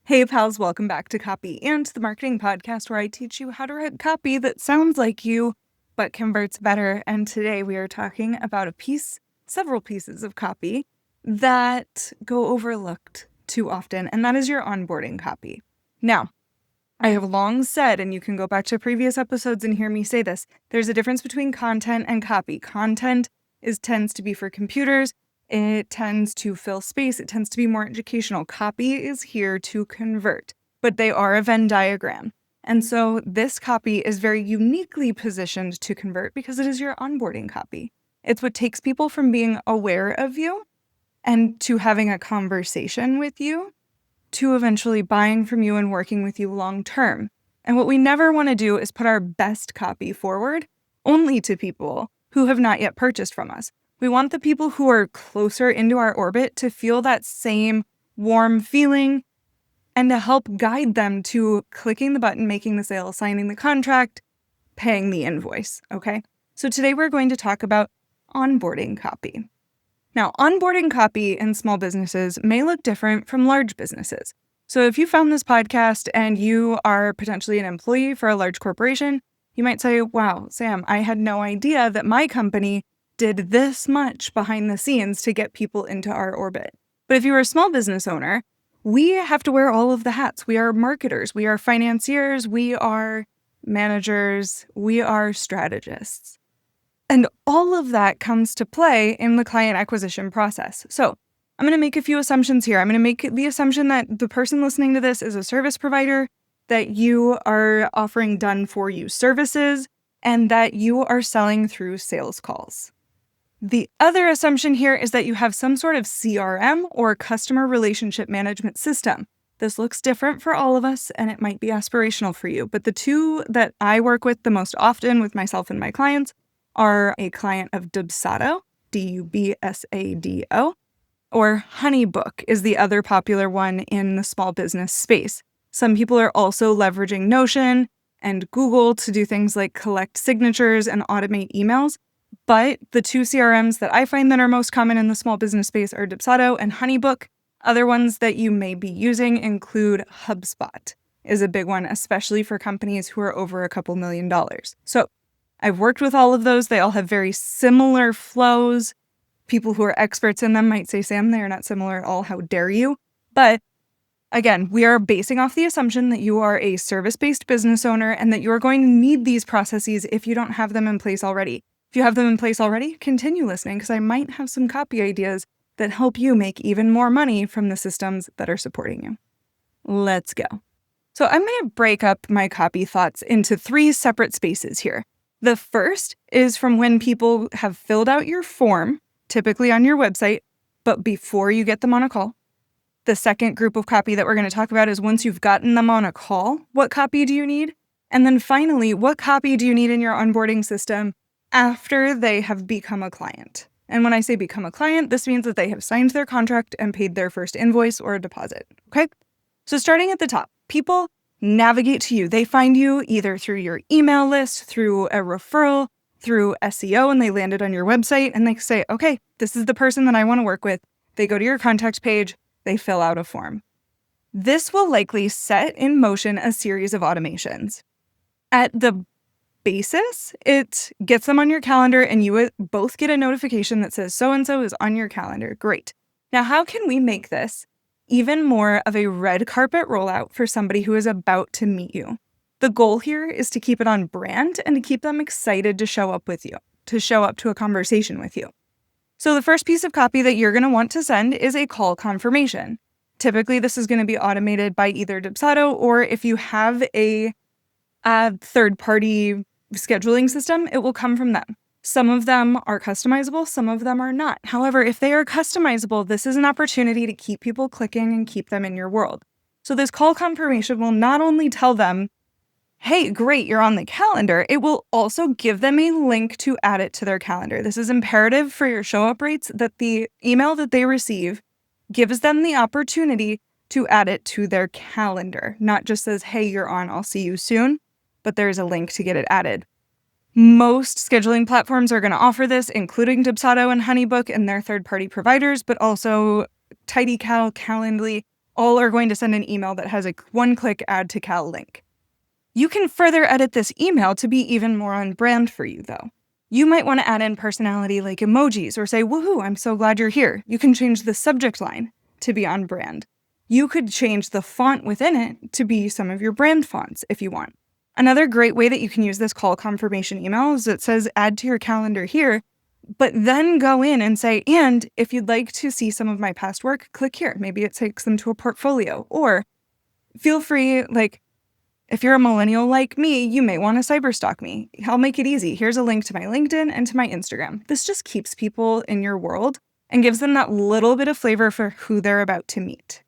Hey pals, welcome back to Copy and the Marketing Podcast, where I teach you how to write copy that sounds like you, but converts better. And today we are talking about several pieces of copy that go overlooked too often, and that is your onboarding copy. Now, I have long said, and you can go back to previous episodes and hear me say this, there's a difference between content and copy. Content tends to be for computers. It tends to fill space. It tends to be more educational. Copy is here to convert, but they are a Venn diagram. And so this copy is very uniquely positioned to convert because it is your onboarding copy. It's what takes people from being aware of you and to having a conversation with you to eventually buying from you and working with you long term. And what we never want to do is put our best copy forward only to people who have not yet purchased from us. We want the people who are closer into our orbit to feel that same warm feeling and to help guide them to clicking the button, making the sale, signing the contract, paying the invoice, okay? So today we're going to talk about onboarding copy. Now, onboarding copy in small businesses may look different from large businesses. So if you found this podcast and you are potentially an employee for a large corporation, you might say, wow, Sam, I had no idea that my company did this much behind the scenes to get people into our orbit. But if you're a small business owner, we have to wear all of the hats. We are marketers, we are financiers, we are managers, we are strategists. And all of that comes to play in the client acquisition process. So I'm going to make a few assumptions here. I'm going to make the assumption that the person listening to this is a service provider, that you are offering done-for-you services, and that you are selling through sales calls. The other assumption here is that you have some sort of CRM or customer relationship management system. This looks different for all of us, and it might be aspirational for you. But the two that I work with the most often with myself and my clients are a client of Dubsado, Dubsado, or Honeybook is the other popular one in the small business space. Some people are also leveraging Notion and Google to do things like collect signatures and automate emails. But the two CRMs that I find that are most common in the small business space are Dubsado and Honeybook. Other ones that you may be using include HubSpot is a big one, especially for companies who are over a couple $1 million. So I've worked with all of those. They all have very similar flows. People who are experts in them might say, Sam, they are not similar at all. How dare you? But again, we are basing off the assumption that you are a service-based business owner and that you are going to need these processes if you don't have them in place already. If you have them in place already, continue listening because I might have some copy ideas that help you make even more money from the systems that are supporting you. Let's go. So I'm going to break up my copy thoughts into 3 separate spaces here. The first is from when people have filled out your form, typically on your website, but before you get them on a call. The second group of copy that we're going to talk about is once you've gotten them on a call, what copy do you need? And then finally, what copy do you need in your onboarding system after they have become a client? And when I say become a client, this means that they have signed their contract and paid their first invoice or a deposit, okay? So starting at the top, people navigate to you. They find you either through your email list, through a referral, through SEO, and they landed on your website and they say, okay, this is the person that I want to work with. They go to your contact page, they fill out a form. This will likely set in motion a series of automations. At the basis, it gets them on your calendar and you both get a notification that says so-and-so is on your calendar. Great. Now, how can we make this even more of a red carpet rollout for somebody who is about to meet you? The goal here is to keep it on brand and to keep them excited to show up with you, to show up to a conversation with you. So the first piece of copy that you're going to want to send is a call confirmation. Typically, this is going to be automated by either Dubsado or if you have a third-party scheduling system, it will come from them. Some of them are customizable, some of them are not. However, if they are customizable, this is an opportunity to keep people clicking and keep them in your world. So this call confirmation will not only tell them, hey, great, you're on the calendar, it will also give them a link to add it to their calendar. This is imperative for your show-up rates that the email that they receive gives them the opportunity to add it to their calendar. Not just says, hey, you're on, I'll see you soon, but there's a link to get it added. Most scheduling platforms are going to offer this, including Dubsado and Honeybook and their third-party providers, but also TidyCal, Calendly, all are going to send an email that has a one-click add to Cal link. You can further edit this email to be even more on brand for you, though. You might want to add in personality like emojis or say, "Woohoo, I'm so glad you're here." You can change the subject line to be on brand. You could change the font within it to be some of your brand fonts if you want. Another great way that you can use this call confirmation email is it says add to your calendar here, but then go in and say, and if you'd like to see some of my past work, click here. Maybe it takes them to a portfolio. Or feel free, if you're a millennial like me, you may want to cyberstalk me. I'll make it easy. Here's a link to my LinkedIn and to my Instagram. This just keeps people in your world and gives them that little bit of flavor for who they're about to meet.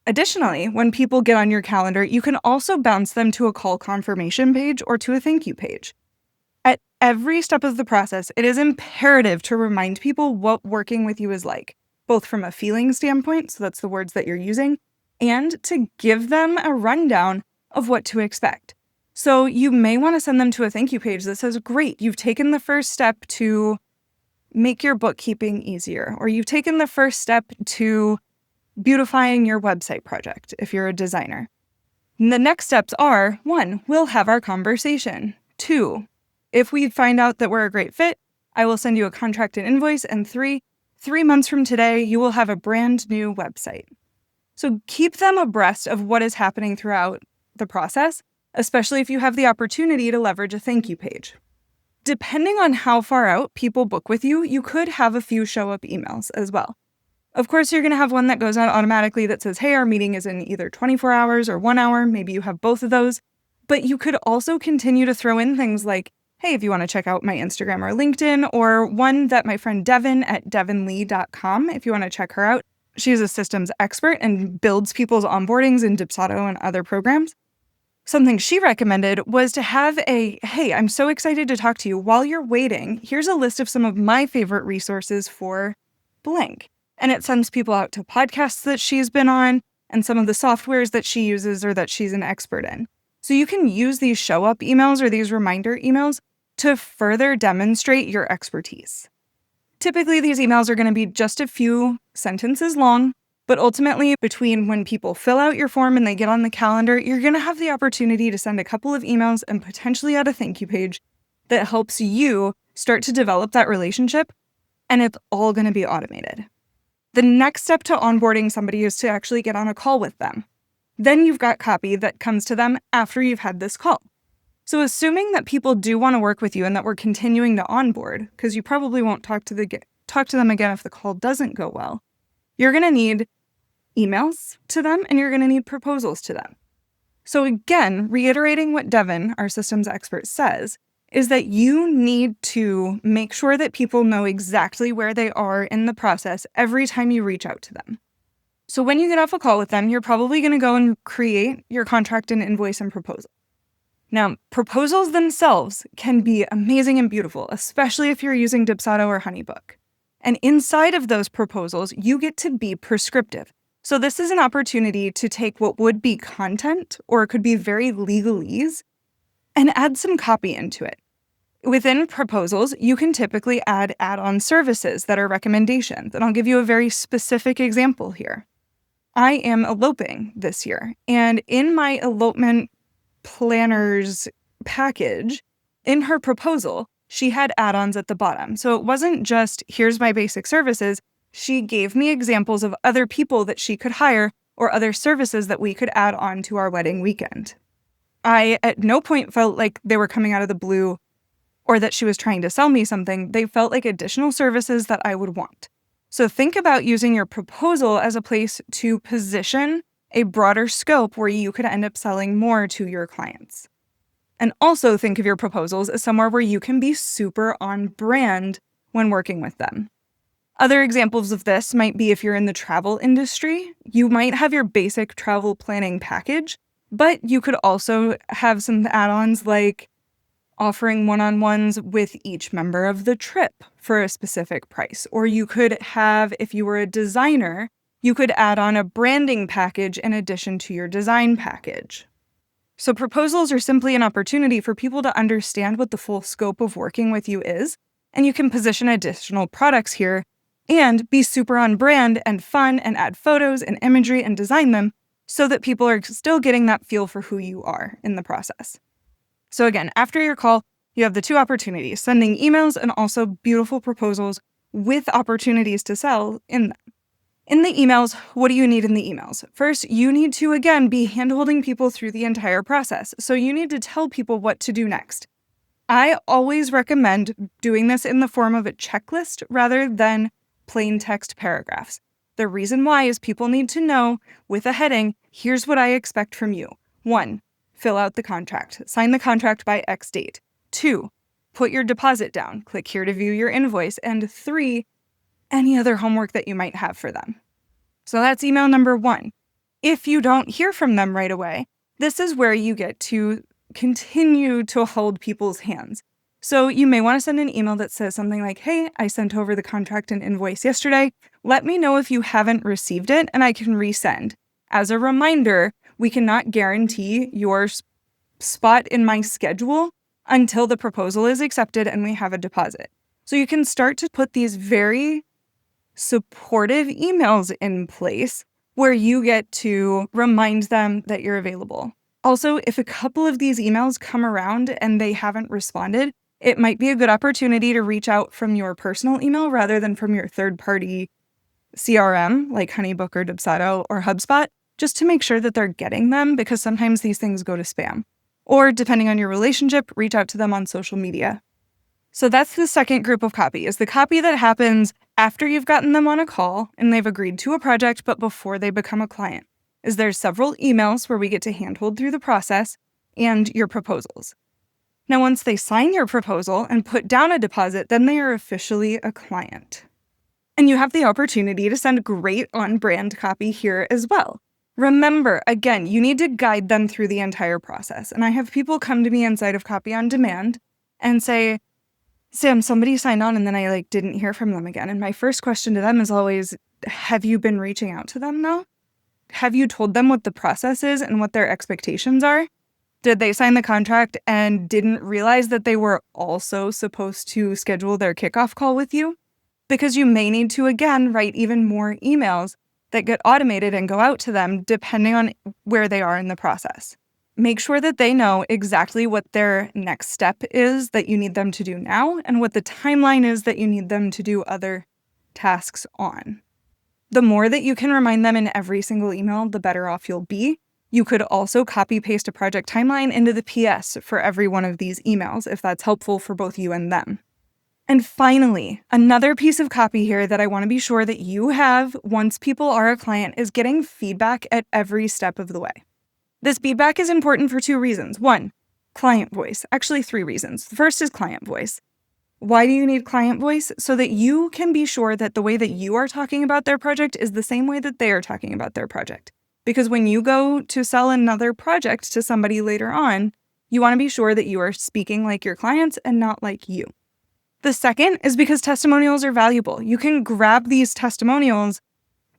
Additionally, when people get on your calendar, you can also bounce them to a call confirmation page or to a thank you page. At every step of the process, it is imperative to remind people what working with you is like, both from a feeling standpoint, so that's the words that you're using, and to give them a rundown of what to expect. So you may want to send them to a thank you page that says, "Great, you've taken the first step to make your bookkeeping easier," or "You've taken the first step to beautifying your website project," if you're a designer. And the next steps are, 1, we'll have our conversation. 2, if we find out that we're a great fit, I will send you a contract and invoice. And 3 months from today, you will have a brand new website. So keep them abreast of what is happening throughout the process, especially if you have the opportunity to leverage a thank you page. Depending on how far out people book with you, you could have a few show up emails as well. Of course, you're going to have one that goes out automatically that says, "Hey, our meeting is in either 24 hours or 1 hour." Maybe you have both of those. But you could also continue to throw in things like, "Hey, if you want to check out my Instagram or LinkedIn," or one that my friend Devin at devinlee.com, if you want to check her out. She's a systems expert and builds people's onboardings in Dipsato and other programs. Something she recommended was to have "Hey, I'm so excited to talk to you. While you're waiting, here's a list of some of my favorite resources for blank." And it sends people out to podcasts that she's been on and some of the softwares that she uses or that she's an expert in. So you can use these show up emails or these reminder emails to further demonstrate your expertise. Typically, these emails are going to be just a few sentences long, but ultimately, between when people fill out your form and they get on the calendar, you're going to have the opportunity to send a couple of emails and potentially add a thank you page that helps you start to develop that relationship, and it's all going to be automated. The next step to onboarding somebody is to actually get on a call with them. Then you've got copy that comes to them after you've had this call. So assuming that people do want to work with you and that we're continuing to onboard, because you probably won't talk to them again if the call doesn't go well, you're going to need emails to them and you're going to need proposals to them. So again, reiterating what Devin, our systems expert, says, is that you need to make sure that people know exactly where they are in the process every time you reach out to them. So when you get off a call with them, you're probably going to go and create your contract and invoice and proposal. Now, proposals themselves can be amazing and beautiful, especially if you're using Dipsato or Honeybook. And inside of those proposals, you get to be prescriptive. So this is an opportunity to take what would be content, or it could be very legalese, and add some copy into it. Within proposals, you can typically add add-on services that are recommendations, and I'll give you a very specific example here. I am eloping this year, and in my elopement planner's package, in her proposal, she had add-ons at the bottom. So it wasn't just, "Here's my basic services." She gave me examples of other people that she could hire or other services that we could add on to our wedding weekend. I at no point felt like they were coming out of the blue or that she was trying to sell me something. They felt like additional services that I would want. So think about using your proposal as a place to position a broader scope where you could end up selling more to your clients. And also think of your proposals as somewhere where you can be super on brand when working with them. Other examples of this might be if you're in the travel industry, you might have your basic travel planning package, but you could also have some add-ons like offering one-on-ones with each member of the trip for a specific price. Or you could have, if you were a designer, you could add on a branding package in addition to your design package. So proposals are simply an opportunity for people to understand what the full scope of working with you is, and you can position additional products here and be super on brand and fun and add photos and imagery and design them so that people are still getting that feel for who you are in the process. So again, after your call, you have the two opportunities, sending emails and also beautiful proposals with opportunities to sell in them. In the emails, what do you need in the emails? First, you need to, again, be handholding people through the entire process. So you need to tell people what to do next. I always recommend doing this in the form of a checklist rather than plain text paragraphs. The reason why is people need to know with a heading, here's what I expect from you. 1, fill out the contract. Sign the contract by X date. 2, put your deposit down. Click here to view your invoice. And 3, any other homework that you might have for them. So that's email number 1. If you don't hear from them right away, this is where you get to continue to hold people's hands. So you may want to send an email that says something like, hey, I sent over the contract and invoice yesterday. Let me know if you haven't received it and I can resend. As a reminder, we cannot guarantee your spot in my schedule until the proposal is accepted and we have a deposit. So you can start to put these very supportive emails in place where you get to remind them that you're available. Also, if a couple of these emails come around and they haven't responded, it might be a good opportunity to reach out from your personal email rather than from your third-party CRM like Honeybook or Dubsado or HubSpot, just to make sure that they're getting them, because sometimes these things go to spam. Or depending on your relationship, reach out to them on social media. So that's the second group of copy, is the copy that happens after you've gotten them on a call and they've agreed to a project, but before they become a client. Is there's several emails where we get to handhold through the process and your proposals. Now, once they sign your proposal and put down a deposit, then they are officially a client. And you have the opportunity to send great on-brand copy here as well. Remember, again, you need to guide them through the entire process. And I have people come to me inside of Copy on Demand and say, Sam, somebody signed on and then I didn't hear from them again. And my first question to them is always, have you been reaching out to them though? Have you told them what the process is and what their expectations are? Did they sign the contract and didn't realize that they were also supposed to schedule their kickoff call with you? Because you may need to, again, write even more emails that get automated and go out to them depending on where they are in the process. Make sure that they know exactly what their next step is that you need them to do now and what the timeline is that you need them to do other tasks on. The more that you can remind them in every single email, the better off you'll be. You could also copy-paste a project timeline into the PS for every one of these emails if that's helpful for both you and them. And finally, another piece of copy here that I want to be sure that you have once people are a client is getting feedback at every step of the way. This feedback is important for 2 reasons. 1, client voice. Actually, 3 reasons. The first is client voice. Why do you need client voice? So that you can be sure that the way that you are talking about their project is the same way that they are talking about their project. Because when you go to sell another project to somebody later on, you want to be sure that you are speaking like your clients and not like you. The second is because testimonials are valuable. You can grab these testimonials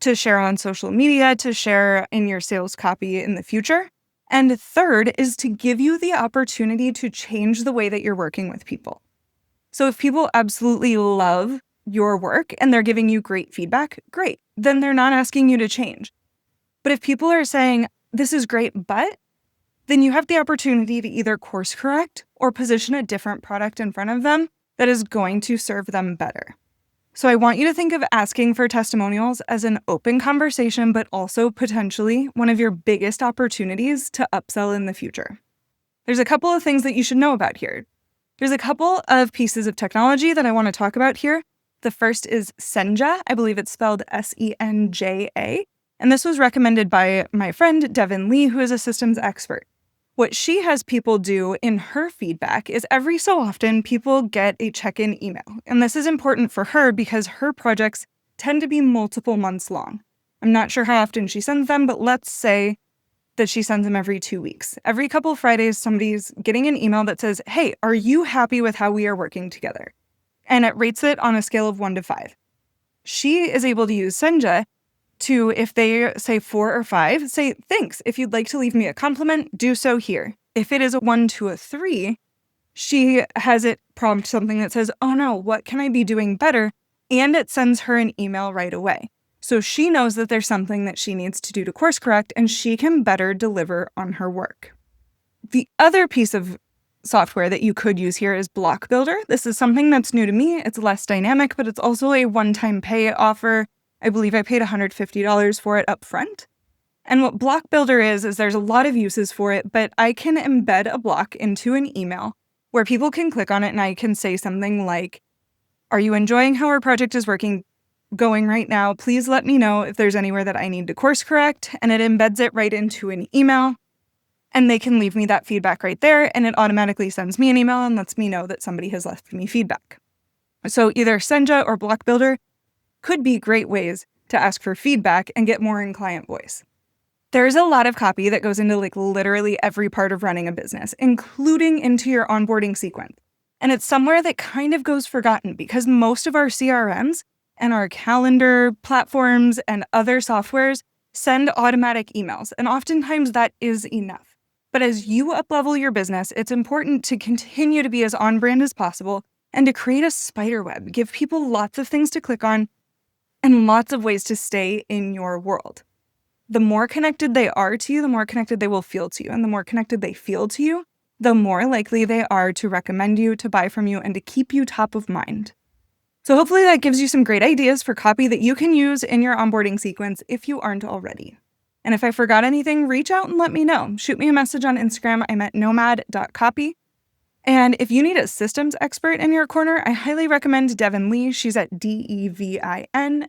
to share on social media, to share in your sales copy in the future. And third is to give you the opportunity to change the way that you're working with people. So if people absolutely love your work and they're giving you great feedback, great. Then they're not asking you to change. But if people are saying, this is great, but, then you have the opportunity to either course correct or position a different product in front of them that is going to serve them better. So I want you to think of asking for testimonials as an open conversation, but also potentially one of your biggest opportunities to upsell in the future. There's a couple of things that you should know about here. There's a couple of pieces of technology that I want to talk about here. The first is Senja. I believe it's spelled Senja. And this was recommended by my friend, Devin Lee, who is a systems expert. What she has people do in her feedback is every so often people get a check-in email. And this is important for her because her projects tend to be multiple months long. I'm not sure how often she sends them, but let's say that she sends them every 2 weeks. Every couple of Fridays, somebody's getting an email that says, hey, are you happy with how we are working together? And it rates it on a scale of 1 to 5. She is able to use Senja to, if they say 4 or 5, say, thanks. If you'd like to leave me a compliment, do so here. If it is a 1 to a 3, she has it prompt something that says, oh no, what can I be doing better? and it sends her an email right away. So she knows that there's something that she needs to do to course correct, and she can better deliver on her work. The other piece of software that you could use here is Block Builder. This is something that's new to me. It's less dynamic, but it's also a one-time pay offer. I believe I paid $150 for it up front. And what Block Builder is there's a lot of uses for it, but I can embed a block into an email where people can click on it and I can say something like, "Are you enjoying how our project is going right now? Please let me know if there's anywhere that I need to course correct." And it embeds it right into an email. And they can leave me that feedback right there, and it automatically sends me an email and lets me know that somebody has left me feedback. So either Senja or Block Builder could be great ways to ask for feedback and get more in client voice. There's a lot of copy that goes into literally every part of running a business, including into your onboarding sequence. And it's somewhere that kind of goes forgotten because most of our CRMs and our calendar platforms and other softwares send automatic emails, and oftentimes that is enough. But as you up-level your business, it's important to continue to be as on-brand as possible and to create a spider web. Give people lots of things to click on and lots of ways to stay in your world. The more connected they are to you, the more connected they will feel to you. And the more connected they feel to you, the more likely they are to recommend you, to buy from you, and to keep you top of mind. So hopefully that gives you some great ideas for copy that you can use in your onboarding sequence if you aren't already. And if I forgot anything, reach out and let me know. Shoot me a message on Instagram. I'm at nomad.copy. And if you need a systems expert in your corner, I highly recommend Devin Lee. She's at devinlee.com.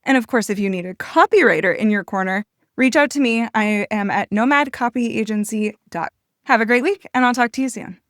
And of course, if you need a copywriter in your corner, reach out to me. I am at nomadcopyagency.com. Have a great week, and I'll talk to you soon.